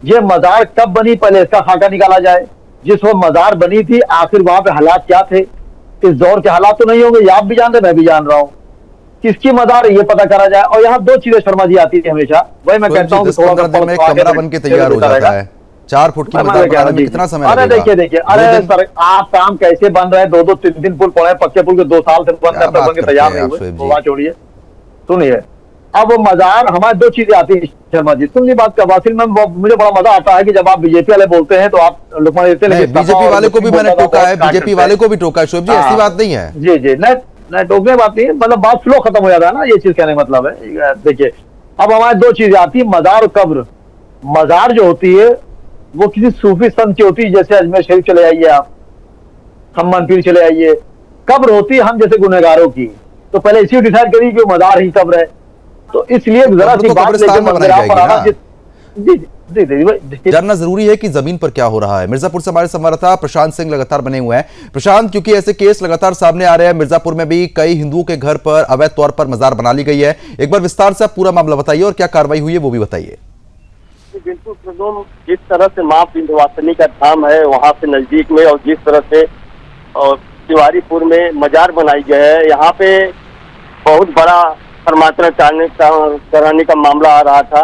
ये मजार कब बनी, पहले इसका खाका निकाला जाए। जिस वक्त मजार बनी थी, आखिर वहां पे हालात क्या थे? इस दौर के हालात तो नहीं होंगे, ये आप भी जानते, मैं भी जान रहा हूँ। किसकी मजार है ये पता करा जाए। और यहाँ दो चीजें शर्मा जी आती है हमेशा, वही मैं कहता हूँ, 10-15 दिन में कमरा बन के तैयार हो जाता है। 4 फुट की मजार बनाने में कितना समय लगेगा? अरे देखिए, अरे सर आप काम कैसे बन रहे हैं, 2-2, 3-3 पुल पड़े, पक्के पुल के 2 साल से बन के तैयार नहीं हुए, वो छोड़िए। सुनिए, अब मजार हमारे दो चीजें आती है शर्मा जी। सुनिए बात का वासिल में, मुझे बड़ा मजा आता है कि जब आप बीजेपी वाले बोलते हैं तो आप लुकमा देते हैं। बीजेपी वाले को भी मैंने टोका है, बीजेपी वाले को भी टोका है शोएब जी, ऐसी बात नहीं है। जी जी, नहीं टोकने बात नहीं है, मतलब बात फ्लो खत्म हो जाता है ना, ये चीज कहने का मतलब है। देखिए अब हमारे दो चीजें आती है, मजार और कब्र। मजार जो होती है वो किसी सूफी संत की होती है, जैसे अजमेर शरीफ चले आइए आप, खम्मन पीर चले आइए। कब्र होती है हम जैसे गुनहगारों की। तो पहले इसी डिसाइड करिए कि मजार ही कब्र है। तो इसलिए जरा सी बात जानना जरूरी है कि जमीन पर क्या हो रहा है। मिर्जापुर से हमारे संवाददाता प्रशांत सिंह लगातार बने हुए हैं। प्रशांत, क्योंकि ऐसे केस लगातार सामने आ रहे हैं, मिर्जापुर में भी कई हिंदुओं के घर पर अवैध तौर पर मजार बना ली गई है, एक बार विस्तार से आप पूरा मामला बताइए और क्या कार्रवाई हुई है वो भी बताइए। बिल्कुल प्रदोम, जिस तरह से मां विंध्यवासिनी का धाम है वहां से नजदीक में, और जिस तरह से तिवारीपुर में मजार बनाई गई है, यहाँ पे बहुत बड़ा परमात्रा कराने का मामला आ रहा था।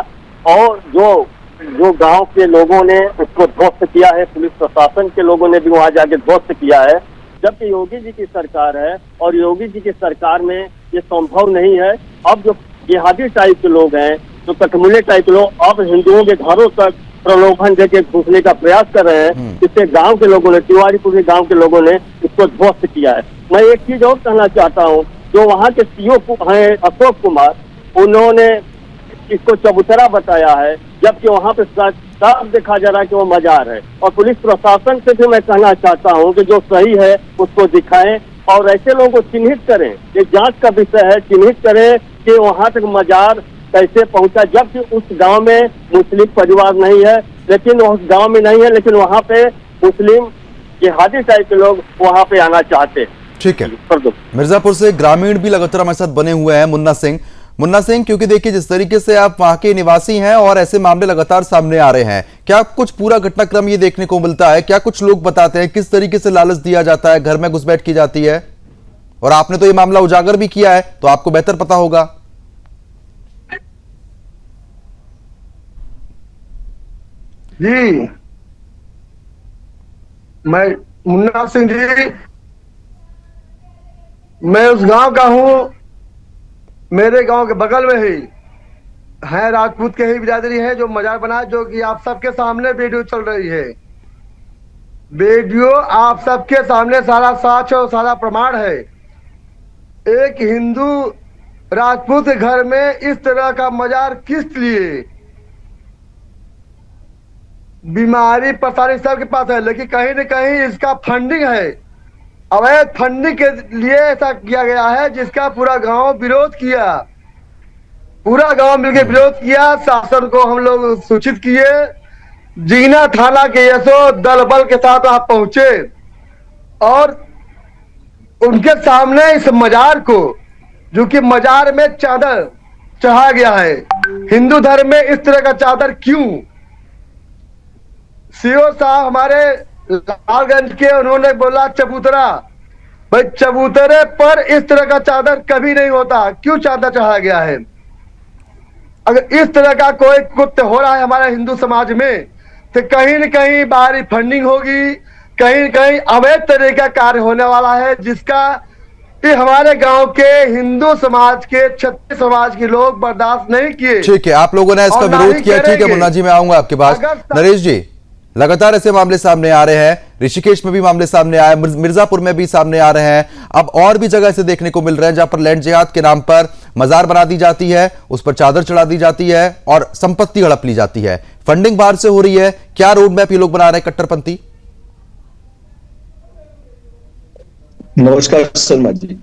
और जो गांव के लोगों ने उसको ध्वस्त किया है, पुलिस प्रशासन के लोगों ने भी वहां जाके ध्वस्त किया है। जबकि योगी जी की सरकार है और योगी जी की सरकार में ये संभव नहीं है। अब जो जिहादी टाइप के लोग हैं, जो कठमुले टाइप के लोग, अब हिंदुओं के घरों तक प्रलोभन देके घुसने का प्रयास कर रहे हैं। इससे गांव के लोगों ने, तिवारीपुर के गांव के लोगों ने इसको ध्वस्त किया है। मैं एक चीज और कहना चाहता हूँ, जो वहाँ के सीओ हैं अशोक कुमार, उन्होंने इसको चबूतरा बताया है, जबकि वहाँ पे साफ देखा जा रहा है कि वो मजार है। और पुलिस प्रशासन से भी मैं कहना चाहता हूँ कि जो सही है उसको दिखाएं और ऐसे लोगों को चिन्हित करें। ये जांच का विषय है, चिन्हित करें कि वहाँ तक मजार कैसे पहुंचा, जबकि उस गांव में मुस्लिम परिवार नहीं है, लेकिन उस गांव में नहीं है, लेकिन वहाँ पे मुस्लिम जिहादी टाइप के लोग वहाँ पे आना चाहते हैं। ठीक है, मिर्जापुर से ग्रामीण भी लगातार हमारे साथ बने हुए हैं, मुन्ना सिंह, क्योंकि देखिए जिस तरीके से आप वहां के निवासी हैं और ऐसे मामले लगातार सामने आ रहे हैं, क्या कुछ पूरा घटनाक्रम ये देखने को मिलता है? क्या कुछ लोग बताते हैं किस तरीके से लालच दिया जाता है, घर में घुसपैठ की जाती है? और आपने तो ये मामला उजागर भी किया है, तो आपको बेहतर पता होगा। जी, मैं मुन्ना सिंह जी, मैं उस गांव का हूं। मेरे गांव के बगल में ही है, राजपूत के ही बिरादरी है जो मजार बनाए, जो कि आप सबके सामने वीडियो चल रही है। वीडियो आप सबके सामने सारा साक्ष्य और सारा प्रमाण है। एक हिंदू राजपूत के घर में इस तरह का मजार किस लिए? बीमारी परेशानी सबके पास है, लेकिन कहीं न कहीं इसका फंडिंग है। अवैध फंडिंग के लिए ऐसा किया गया है, जिसका पूरा गांव विरोध किया। पूरा गांव मिलकर विरोध किया। शासन को हम लोग सूचित किए। जीना थाना के एसओ दल बल के साथ वहां पहुंचे और उनके सामने इस मजार को, जो कि मजार में चादर चढ़ा गया है, हिंदू धर्म में इस तरह का चादर क्यों? सीओ साहब हमारे लालगंज के, उन्होंने बोला चबूतरा। भाई चबूतरे पर इस तरह का चादर कभी नहीं होता, क्यों चादर चढ़ा गया है? अगर इस तरह का कोई कृत्य हो रहा है हमारे हिंदू समाज में, तो कहीं न कहीं बाहरी फंडिंग होगी, कहीं न कहीं अवैध तरीके का कार्य होने वाला है, जिसका ये हमारे गांव के हिंदू समाज के, क्षत्रिय समाज के लोग बर्दाश्त नहीं किए। ठीक है, आप लोगों ने इसका और ना विरोध ही किया। ठीक है करेंगे। मुन्ना जी, मैं आऊंगा आपके पास। नरेश जी, लगातार ऐसे मामले सामने आ रहे हैं, ऋषिकेश में भी मामले सामने आए, मिर्जापुर में भी सामने आ रहे हैं, अब और भी जगह से देखने को मिल रहे हैं जहां पर लैंड जिहाद के नाम पर मजार बना दी जाती है, उस पर चादर चढ़ा दी जाती है और संपत्ति हड़प ली जाती है। फंडिंग बाहर से हो रही है। क्या रोड मैप ये लोग बना रहे हैं कट्टरपंथी? नमस्कार शर्मा जी।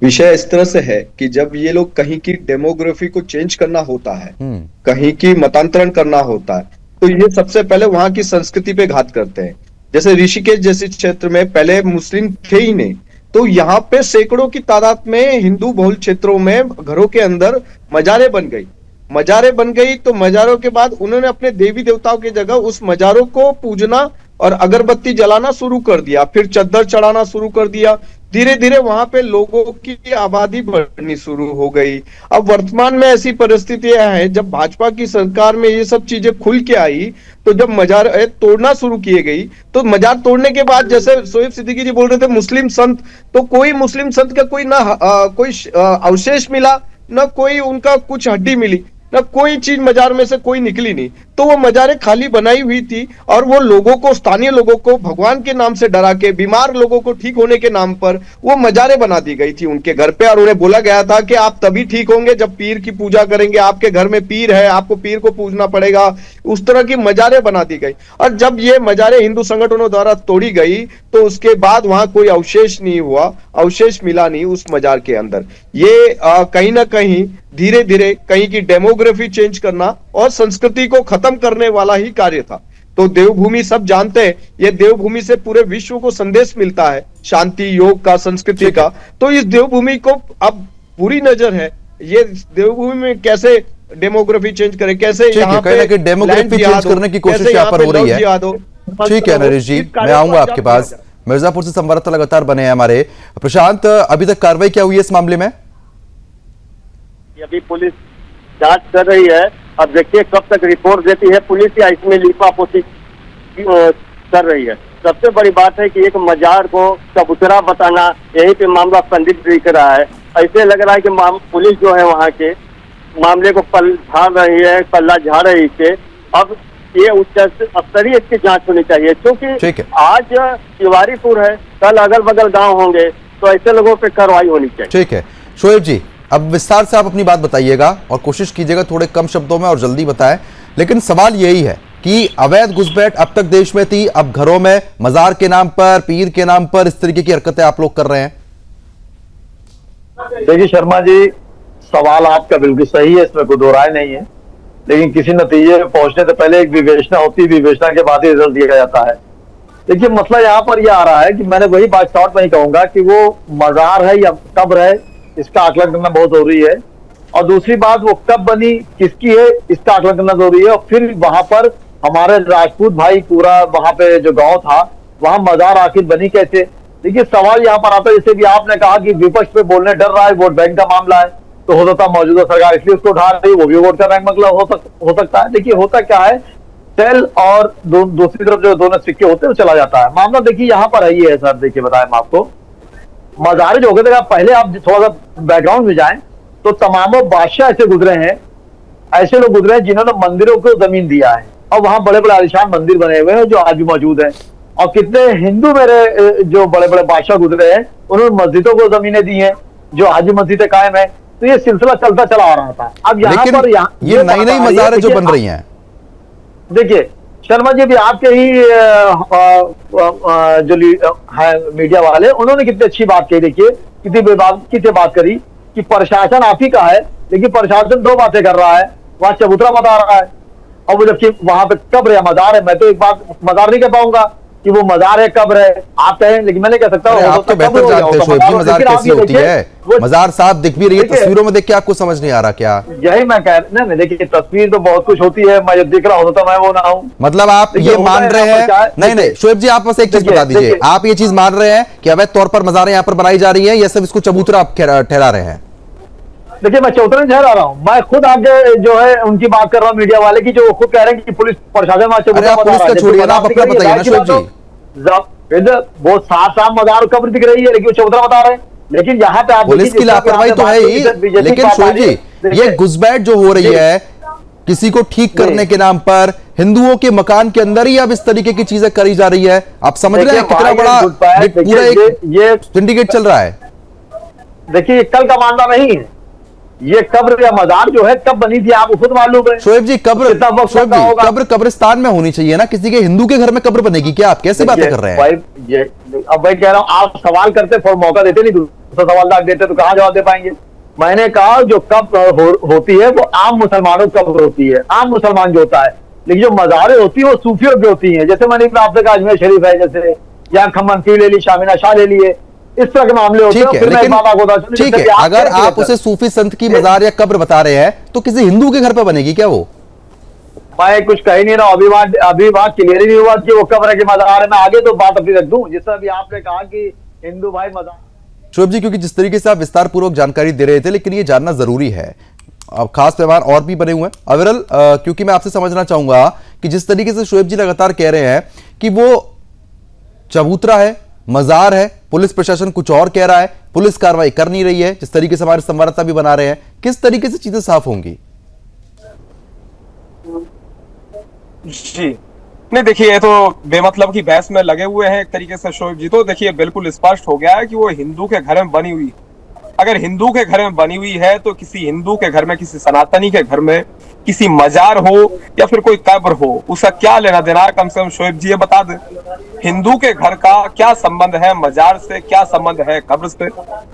विषय इस तरह से है कि जब ये लोग कहीं की डेमोग्राफी को चेंज करना होता है, कहीं की मतांतरण करना होता है, तो ये सबसे पहले वहां की संस्कृति पे घात करते हैं। जैसे ऋषिकेश जैसे क्षेत्र में पहले मुस्लिम थे ही नहीं, तो यहाँ पे सैकड़ों की तादाद में हिंदू बहुल क्षेत्रों में घरों के अंदर मजारें बन गई। तो मजारों के बाद उन्होंने अपने देवी देवताओं की जगह उस मजारों को पूजना और अगरबत्ती जलाना शुरू कर दिया, फिर चद्दर चढ़ाना शुरू कर दिया। धीरे धीरे वहां पे लोगों की आबादी बढ़नी शुरू हो गई। अब वर्तमान में ऐसी परिस्थितियां हैं, जब भाजपा की सरकार में ये सब चीजें खुल के आई, तो जब मजार तोड़ना शुरू किए गई, तो मजार तोड़ने के बाद जैसे शोएब सिद्दीकी जी बोल रहे थे मुस्लिम संत, तो कोई मुस्लिम संत का कोई कोई अवशेष मिला, न कोई उनका कुछ हड्डी मिली, ना कोई चीज मजार में से कोई निकली नहीं। तो वो मजारें खाली बनाई हुई थी और वो लोगों को, स्थानीय लोगों को भगवान के नाम से डरा के, बीमार लोगों को ठीक होने के नाम पर वो मजारें बना दी गई थी उनके घर पे। और उन्हें बोला गया था कि आप तभी ठीक होंगे जब पीर की पूजा करेंगे, आपके घर में पीर है, आपको पीर को पूजना पड़ेगा। उस तरह की मजारें बना दी गई। और जब ये मजारें हिंदू संगठनों द्वारा तोड़ी गई, तो उसके बाद वहां कोई अवशेष नहीं हुआ, अवशेष मिला नहीं उस मजार के अंदर। ये कहीं ना कहीं धीरे धीरे कहीं की डेमोग्राफी चेंज करना और संस्कृति को खत्म करने वाला ही कार्य था। तो देवभूमि सब जानते हैं, ये देवभूमि से पूरे विश्व को संदेश मिलता है, शांति, योग का, संस्कृति का। तो इस देवभूमि को अब बुरी नजर है, ये देवभूमि में कैसे डेमोग्राफी चेंज करे, कैसे यहाँ पे डेमोग्राफी चेंज करने की कोशिश यहाँ पर हो रही है। ठीक है नरेश जी, मैं आऊंगा आपके पास। मिर्जापुर से संवाददाता लगातार बने हैं हमारे। प्रशांत, अभी तक कार्रवाई क्या हुई है इस मामले में? अभी पुलिस जांच कर रही है। अब देखिए कब तक रिपोर्ट देती है पुलिस, या इसमें लीपापोती कर रही है। सबसे बड़ी बात है कि एक मजार को चबूतरा बताना, यहीं पे मामला संदिग्ध दिख रहा है। ऐसे लग रहा है कि पुलिस जो है वहाँ के मामले को पल्ला झाड़ रही है इससे। अब ये उच्च स्तरीय इसकी जांच होनी चाहिए, क्योंकि आज तिवारीपुर है, कल अगल बगल गाँव होंगे, तो ऐसे लोगों पे कार्रवाई होनी चाहिए। ठीक है शोएब जी, अब विस्तार से आप अपनी बात बताइएगा और कोशिश कीजिएगा थोड़े कम शब्दों में और जल्दी बताएं। लेकिन सवाल यही है कि अवैध घुसपैठ अब तक देश में थी, अब घरों में मजार के नाम पर, पीर के नाम पर इस तरीके की हरकतें आप लोग कर रहे हैं। देखिए शर्मा जी, सवाल आपका बिल्कुल सही है, इसमें कोई दो राय नहीं है। लेकिन किसी नतीजे में पहुंचने से पहले एक विवेचना होती है, विवेचना के बाद ही रिजल्ट दिया जाता है। देखिए मसला यहाँ पर यह आ रहा है कि मैंने वही बात शॉर्ट में ही कहूंगा कि वो मजार है या कब्र है, इसका आकलन करना बहुत जरूरी है। और दूसरी बात, वो कब बनी, किसकी है, इसका आकलन करना जरूरी है। और फिर वहां पर हमारे राजपूत भाई, पूरा वहां पे जो गांव था, वहां मजार आखिर बनी कैसे? देखिए सवाल यहाँ पर आता है, जैसे भी आपने कहा कि विपक्ष पे बोलने डर रहा है, वोट बैंक का मामला है, तो हो सकता है मौजूदा सरकार इसलिए उसको उठा रही है, वो भी वोट का बैंक मतलब हो सकता है। देखिए होता क्या है, सेल और दूसरी तरफ जो दोनों सिक्के होते हैं वो चला जाता है। मामला देखिए यहाँ पर है सर, देखिए बताएं हम आपको, मजारे जो होते थे, पहले आप थोड़ा सा बैकग्राउंड में जाएं तो तमामों बादशाह ऐसे गुजरे हैं, ऐसे लोग गुजरे हैं जिन्होंने मंदिरों को जमीन दिया है और वहां बड़े बड़े आलिशान मंदिर बने हुए हैं जो आज भी मौजूद हैं। और कितने हिंदू मेरे जो बड़े बड़े बादशाह गुजरे हैं, उन्होंने मस्जिदों को जमीनें दी हैं, जो आज मस्जिदें कायम है। तो ये सिलसिला चलता चला आ रहा था। अब यहाँ लेकिन पर ये नई नई मज़ारें जो बन रही हैं, देखिए शर्मा जी भी आपके ही जो है मीडिया वाले, उन्होंने कितनी अच्छी बात कही। देखिए कितनी बात करी कि प्रशासन आप ही का है, लेकिन प्रशासन दो बातें कर रहा है, वहां चबूतरा बता रहा है, और वो जबकि वहां पे कब्र है, मजार है। मैं तो एक बात मजार नहीं कह पाऊंगा कि वो मजार है, कब्र है, आप कहें, लेकिन मैं नहीं कह सकता। आप तो बेहतर जानते हैं शोएब जी मजार कैसी होती है। मजार साफ दिख भी रही है, तस्वीरों में देख के आपको समझ नहीं आ रहा क्या? यही मैं कह रहा हूं। देखिए तस्वीर तो बहुत कुछ होती है, मैं दिख रहा होता मैं वो ना हूं। मतलब आप ये मान रहे हैं? नहीं शोएब जी, आप बस एक चीज बता दीजिए, आप ये चीज मान रहे हैं कि अवैध तौर पर मजारें यहाँ पर बनाई जा रही है, या सिर्फ इसको चबूतरा आप ठहरा रहे हैं? देखिए मैं चौधरी ठहरा रहा हूँ, मैं खुद आगे जो है उनकी बात कर रहा हूँ मीडिया वाले की, जो खुद कह रहे हैं कि पुलिस प्रशासन पुलिस का छोड़िए ना, आप अपना बताइए ना शोएब जी। वो साफ मजार कब्र दिख रही है, लेकिन वो चौधरा बता रहे हैं। लेकिन यहाँ पे आप पुलिस की लापरवाही तो है ही, लेकिन शोएब जी ये घुसपैठ जो हो रही है किसी को ठीक करने के नाम पर, हिंदुओं के मकान के अंदर ही अब इस तरीके की चीजें करी जा रही है। आप समझ रहे हैं कितना बड़ा पूरा एक सिंडिकेट चल रहा है? देखिए कल का मामला नहीं है, ये कब्र या मजार जो है कब बनी थी आपको खुद मालूम है। शोएब जी कब्र कब्रिस्तान में होनी चाहिए ना, किसी के हिंदू के घर में कब्र बनेगी क्या? आप कैसे बातें कर रहे हैं? अब मैं कह रहा हूँ, आप सवाल करते फिर मौका देते नहीं, दूसरा सवाल दाग देते तो कहाँ जवाब दे पाएंगे। मैंने कहा जो कब्र होती है वो आम मुसलमानों की कब्र होती है, आम मुसलमान जो होता है। लेकिन जो मजारें होती है वो सूफियों की होती हैं। जैसे मैंने आपसे कहा अजमेर शरीफ है, जैसे यहाँ खम्मन पीर ले ली, शामिना शाह ले लिए, इस तरह के मामले होते हैं। लेकिन ठीक है, अगर आप उसे सूफी संत की मजार या कब्र बता रहे हैं तो किसी हिंदू के घर पर बनेगी क्या वो? मैं कुछ कह नहीं रहा, अभी बात क्लियर ही नहीं हुआ कि वो कब्र के मजार है। मैं आगे तो बात अपनी रख दूं, जिस तरह भी आपने कहा कि हिंदू भाई मजार। शोएब जी, क्योंकि जिस तरीके से आप विस्तार पूर्वक जानकारी दे रहे थे, लेकिन ये जानना जरूरी है, अब खास मेहमान और भी बने हुए हैं। अविरल, क्योंकि मैं आपसे समझना चाहूंगा कि जिस तरीके से शोएब जी लगातार कह रहे हैं कि वो चबूतरा है, मजार है, पुलिस प्रशासन कुछ और कह रहा है, पुलिस कार्रवाई कर नहीं रही है, जिस तरीके से हमारे संवाददाता भी बना रहे हैं, किस तरीके से चीजें साफ होंगी? जी नहीं, देखिए ये तो बेमतलब की बहस में लगे हुए हैं एक तरीके से शोएब जी। तो देखिए बिल्कुल स्पष्ट हो गया है कि वो हिंदू के घर में बनी हुई, अगर हिंदू के घर में बनी हुई है तो किसी हिंदू के घर में, किसी सनातनी के घर में किसी मजार हो या फिर कोई कब्र हो, उसका क्या लेना देना है? कम से कम शोएब जी ये बता दें, हिंदू के घर का क्या संबंध है मजार से, क्या संबंध है कब्र से?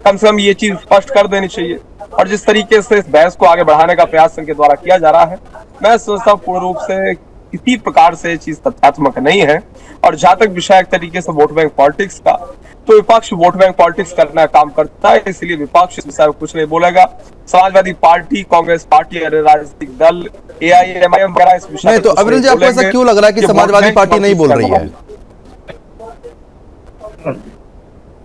कम से कम ये चीज स्पष्ट कर देनी चाहिए। और जिस तरीके से इस बहस को आगे बढ़ाने का प्रयास इनके द्वारा किया जा रहा है, मैं समझता हूँ पूर्ण रूप से किसी प्रकार से चीज तथ्यात्मक नहीं है। और जहां तक विषय एक तरीके से वोट बैंक पॉलिटिक्स का, तो विपक्ष वोट बैंक पॉलिटिक्स करने का काम करता है, इसलिए विपक्ष इस विषय में कुछ नहीं बोलेगा। समाजवादी पार्टी, कांग्रेस पार्टी, अन्य राजनीतिक दल, AIMIM वगैरह इस विषय नहीं, तो अविरल जी आपको ऐसा क्यों लग रहा है कि समाजवादी पार्टी नहीं बोल रही है?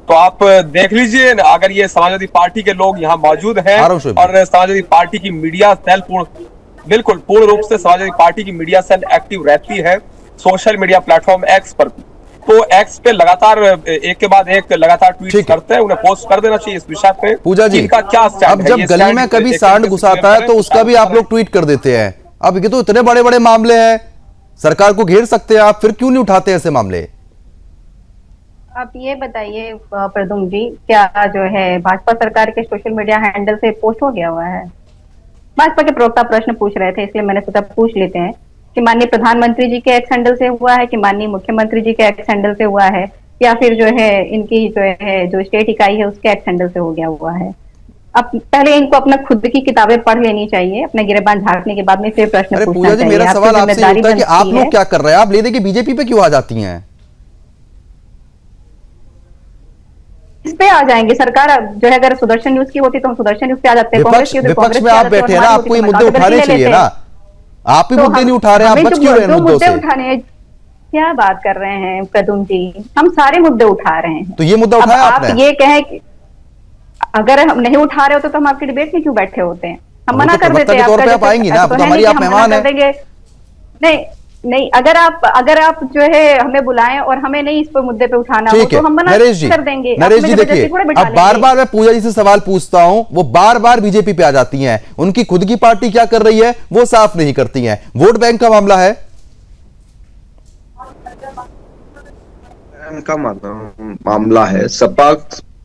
तो आप देख लीजिए, अगर ये समाजवादी पार्टी के लोग यहाँ मौजूद हैं और समाजवादी पार्टी की मीडिया सेल पूर्ण रूप से समाजवादी पार्टी की मीडिया सेल एक्टिव रहती है सोशल मीडिया प्लेटफॉर्म एक्स पर, तो एक्स पे लगातार एक के बाद एक लगातार ट्वीट करते हैं, उन्हें पोस्ट कर देना चाहिए इस विषय पे। पूजा जी, इनका क्या अब जब गली में कभी सांड घुसाता है तो उसका भी आप लोग ट्वीट कर देते हैं। अब ये तो इतने बड़े बड़े मामले हैं, सरकार को घेर सकते हैं आप, फिर क्यों नहीं उठाते ऐसे मामले? आप ये बताइए प्रदुम जी, क्या जो है भाजपा सरकार के सोशल मीडिया हैंडल से पोस्ट हो गया हुआ है? भाजपा के प्रवक्ता प्रश्न पूछ रहे थे, इसलिए मैंने सोचा पूछ लेते हैं कि माननीय प्रधानमंत्री जी के एक्स हैंडल से हुआ है, कि माननीय मुख्यमंत्री जी के एक्स हैंडल से हुआ है, या फिर जो है इनकी जो स्टेट इकाई है उसके एक्स हैंडल से हो गया हुआ है? अब पहले इनको अपना खुद की किताबें पढ़ लेनी चाहिए, अपने गिरेबान झांकने के बाद में फिर प्रश्न पूछना पूजा जी, मेरा सवाल आपसे होता है कि आप लोग क्या कर रहे हैं? आप ले देके बीजेपी पे क्यों आ जाती हैं? इस पे आ जाएंगे। सरकार जो है अगर सुदर्शन न्यूज की होती तो हम सुदर्शन न्यूज पे आ जाते हैं। विपक्ष में आप बैठे हैं ना, आपको ये मुद्दे उठाने चाहिए ना, आप ही मुद्दे नहीं उठा रहे हैं, आप बच क्यों रहे हैं मुद्दों से? उठाने क्या बात कर रहे हैं प्रदुम जी, हम सारे मुद्दे उठा रहे हैं। तो ये मुद्दा उठाया आपने? आप ये कहें कि अगर हम नहीं उठा रहे होते तो हम आपकी डिबेट में क्यों बैठे होते हैं? हम मना कर देते हैं। आप आएंगी ना, तो हमारी आप मेहमान हैं। नहीं, अगर आप जो है हमें बुलाएं और हमें नहीं इस पर मुद्दे पे उठाना हो तो हम मना कर देंगे। नरेश जी देखिए, अब बार बार मैं पूजा जी से सवाल पूछता हूं, वो बार बार बीजेपी पे आ जाती हैं। उनकी खुद की पार्टी क्या कर रही है वो साफ नहीं करती हैं। वोट बैंक का मामला है, का मामला है, सपा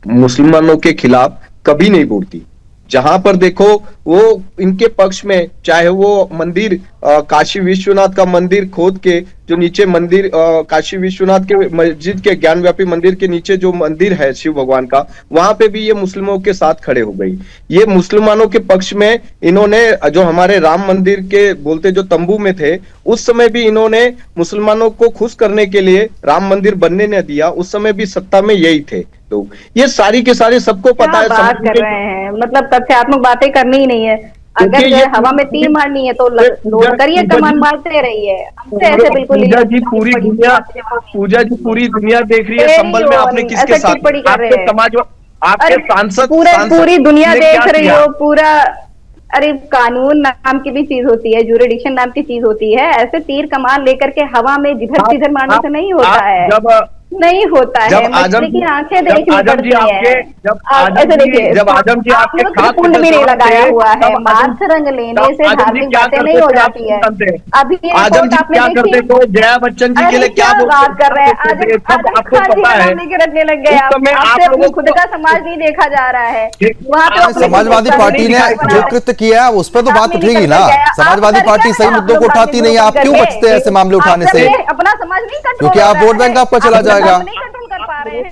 मुसलमानों के खिलाफ कभी नहीं बोलती। जहां पर देखो वो इनके पक्ष में, चाहे वो मंदिर काशी विश्वनाथ का मंदिर खोद के जो नीचे मंदिर काशी विश्वनाथ के मस्जिद के ज्ञानव्यापी मंदिर के नीचे जो मंदिर है शिव भगवान का, वहां पे भी ये मुस्लिमों के साथ खड़े हो गई। ये मुसलमानों के पक्ष में इन्होंने, जो हमारे राम मंदिर के बोलते जो तंबू में थे, उस समय भी इन्होंने मुसलमानों को खुश करने के लिए राम मंदिर बनने न दिया। उस समय भी सत्ता में यही थे। तो ये सारी के सारे सबको पता है। बात कर रहे हैं, मतलब तथ्यात्मक बातें करनी ही नहीं है। अगर जो है हवा में तीर मारनी है तो लोड करिए, कमान मारते रहिए। हमसे ऐसे बिल्कुल पूजा जी पूरी दुनिया देख रही है। संभल में आपने किसके साथ, आपके समाज, आपके सांसद, पूरी दुनिया देख रही हो पूरा। अरे कानून नाम की भी चीज होती है, ज्यूरिडिक्शन नाम की चीज होती है। ऐसे तीर कमान लेकर के हवा में जिधर जिधर मारने से नहीं होता है, नहीं होता है। मछली की आंखें देखनी पड़ती है। ऐसे देखिए, जब आजम जी आपके खास कुंड भी नहीं लगाया हुआ है। मार्च रंग लेने से धार्मिक बातें नहीं हो जाती है। अभी आजम जी क्या करते थे, जया बच्चन जी के लिए क्या बात कर रहे हैं? आपको पता है, रखने लग गए। आपसे अपनी खुद का समाज नहीं देखा जा रहा है। वहाँ पे समाजवादी पार्टी ने जो कृत्य किया है उस पर तो बात उठेगी ना। समाजवादी पार्टी सही मुद्दों को उठाती नहीं है। आप क्यों बचते हैं ऐसे मामले उठाने से? अपना समाज नहीं, क्योंकि आप वोट बैंक आपका चला जाएगा। नहीं कंट्रोल कर पा रहे हैं।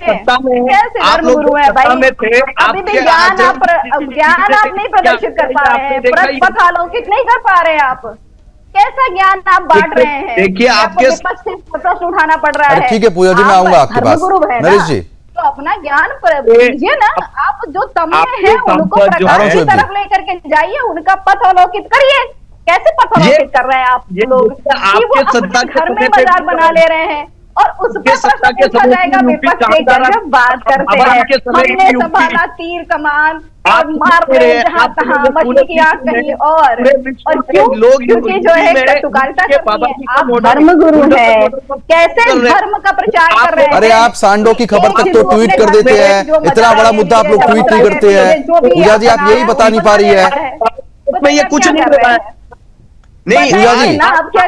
कैसे धर्मगुरु है भाई? अभी भी ज्ञान आप नहीं प्रदर्शित कर पा रहे हैं। पथ आलोकित नहीं कर पा रहे हैं आप। कैसा ज्ञान आप बांट रहे हैं? देखिए आपके प्रश्न उठाना पड़ रहा है। ठीक है पूजा जी, मैं आऊंगा आपके पास। नरेश जी, तो अपना ज्ञान दीजिए ना। आप जो तमने हैं उनको प्रकाश की तरफ लेकर के जाइए, उनका पथ अवलोकित करिए। कैसे पथ अवलोकित कर रहे हैं आप लोग? घर में बाजार बना ले रहे हैं और उस पर प्रश्न पूछा जाएगा विपक्ष से। जब बात करते हैं हमने संभाला तीर कमान और मार रहे हैं जहां तहां, मछली की आंख कहीं और क्यों? क्योंकि जो है कटुकारिता करती है। आप धर्मगुरु हैं, कैसे धर्म का प्रचार कर रहे हैं? अरे आप सांडों की खबर तक तो ट्वीट कर देते हैं। इतना बड़ा मुद्दा आप लोग ट्वीट नहीं करते हैं। पूजा जी आप यही बता नहीं पा रही है। ये कुछ नहीं कर रहा है। नहीं पूजा जी,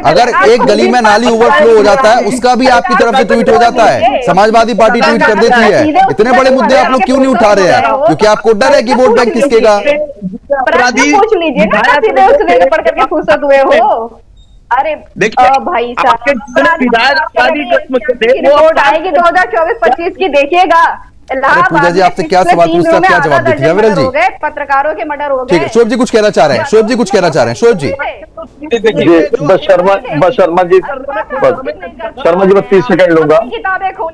अगर एक गली में नाली ओवरफ्लो हो जाता है उसका भी आपकी तरफ से ट्वीट हो जाता है। समाजवादी पार्टी ट्वीट कर देती है। इतने बड़े मुद्दे आप लोग क्यों नहीं उठा रहे हैं? क्योंकि आपको डर है कि वोट बैंक किसकेगा। पूछ लीजिए ना, सीधे उसने पढ़ करके फुर्सत हुए हो। अरे भाई साहब, रिपोर्ट आएगी 2024-25 की, देखिएगा। पूजा जी आपसे क्या सवाल पूछता, क्या जवाब देती है? विरल जी, पत्रकारों के मर्डर हो गए। ठीक है, शोएब जी कुछ कहना चाह रहे हैं। शोएब जी कुछ कहना चाह रहे हैं। शोएब जी, शर्मा जी बस 30 सेकंड लूंगा। किताबें खोल।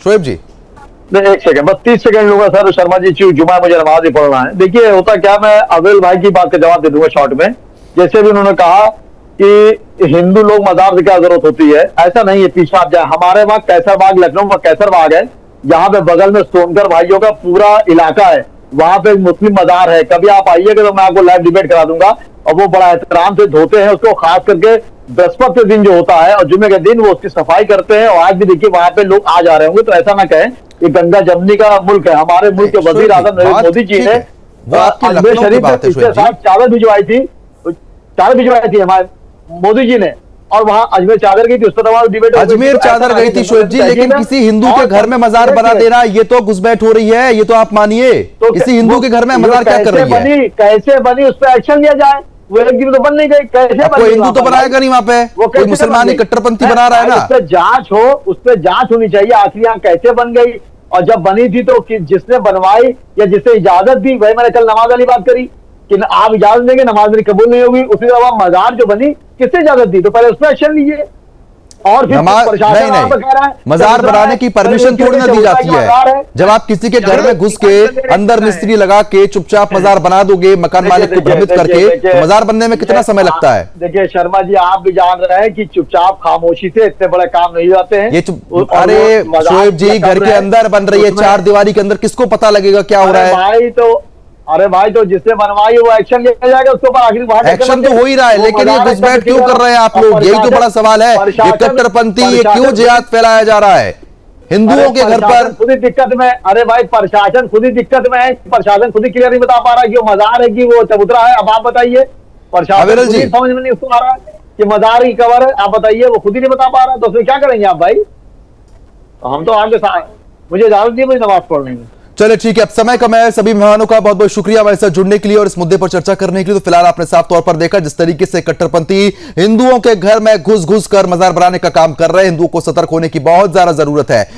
शोएब जी एक सेकंड, बस 30 सेकंड लूंगा सर। शर्मा जी जुमा मुझे नमाज ही पढ़ना है। देखिए होता क्या, मैं अवेल भाई की बात का जवाब दे दूंगा शॉर्ट में। जैसे भी उन्होंने कहा कि हिंदू लोग मजार से क्या जरूरत होती है, ऐसा नहीं है। पीछे आप जाए, हमारे वहां कैसर बाग, लखनऊ में कैसर बाग है, यहाँ पे बगल में सोनकर भाइयों का पूरा इलाका है, वहां पे एक मुस्लिम मजार है। कभी आप आइएगा तो मैं आपको लाइव डिबेट करा दूंगा। और वो बड़ा एहतराम से धोते हैं उसको, खास करके बृहस्पति के दिन जो होता है और जुम्मे के दिन वो उसकी सफाई करते हैं। और आज भी देखिए वहां पे लोग आ जा रहे होंगे, तो ऐसा ना कहें ये गंगा जमनी का मुल्क है। हमारे मुल्क के वजीर आजम नरेंद्र मोदी जी ने अजमेर शरीफ में पिछले साल चादर भिजवाई थी हमारे मोदी जी ने, और वहां अजमेर चादर गई थी, उस पर डिबेट। अजमेर चादर गई थी शोएब जी, लेकिन किसी हिंदू के घर में मजार बना देना ये तो घुसपैठ हो रही है। ये तो आप मानिए, किसी हिंदू के घर में मजार क्या कर रही है? कैसे बनी उस पर एक्शन लिया जाए। वो एक दिन तो बन नहीं गई, कैसे कोई हिंदू तो बनाएगा नहीं वहां पे, कोई मुसलमान ही कट्टरपंथी बना रहा है ना। उस पर जांच होनी चाहिए आखिर यहाँ कैसे बन गई। और जब बनी थी तो जिसने बनवाई या जिसने इजाजत दी, वही मैंने कल नमाज वाली बात करी कि आप इजाजत देंगे, नमाज मेरी कबूल नहीं होगी। उसी तरह मजार जो बनी किसने इजाजत दी, तो पहले उस पर एक्शन लीजिए। और फिर नहीं, मजार बनाने की परमिशन थोड़ी ना दी जाती है। जब आप किसी के घर में घुस के अंदर मिस्त्री लगा के चुपचाप मजार बना दोगे, मकान मालिक को भ्रमित करके, तो मजार बनने में कितना समय लगता है? देखिए शर्मा जी, आप भी जान रहे हैं कि चुपचाप खामोशी से इतने बड़े काम नहीं जाते हैं। ये अरे शोएब जी, घर के अंदर बन रही है, 4 दीवारी के अंदर, किसको पता लगेगा क्या हो रहा है? अरे भाई तो जिसने बनवाई वो एक्शन लिया जाएगा उसके ऊपर। आखिर एक्शन तो हो ही रहा है, लेकिन ये घुसपैठ क्यों कर रहे हैं आप लोग? यही तो बड़ा सवाल है। ये कट्टरपंथी, ये क्यों जिहाद फैलाया जा रहा है हिंदुओं के घर पर? खुद ही दिक्कत में। अरे भाई प्रशासन खुद ही दिक्कत में है। प्रशासन खुद ही क्लियर नहीं बता पा रहा है कि वो मजार है कि वो चबूतरा है। अब आप बताइए, प्रशासन समझ में नहीं उसको आ रहा है कि मजार की कवर है। आप बताइए, वो खुद ही नहीं बता पा रहा है, तो फिर क्या करेंगे आप भाई? हम तो आगे मुझे इजाजत दी, मुझे नमाज पढ़ने में। चलिए ठीक है, अब समय कम है। सभी मेहमानों का बहुत बहुत शुक्रिया हमारे साथ जुड़ने के लिए और इस मुद्दे पर चर्चा करने के लिए। तो फिलहाल आपने साफ तौर पर देखा जिस तरीके से कट्टरपंथी हिंदुओं के घर में घुस घुस कर मजार बनाने का काम कर रहे हैं। हिंदुओं को सतर्क होने की बहुत ज्यादा जरूरत है।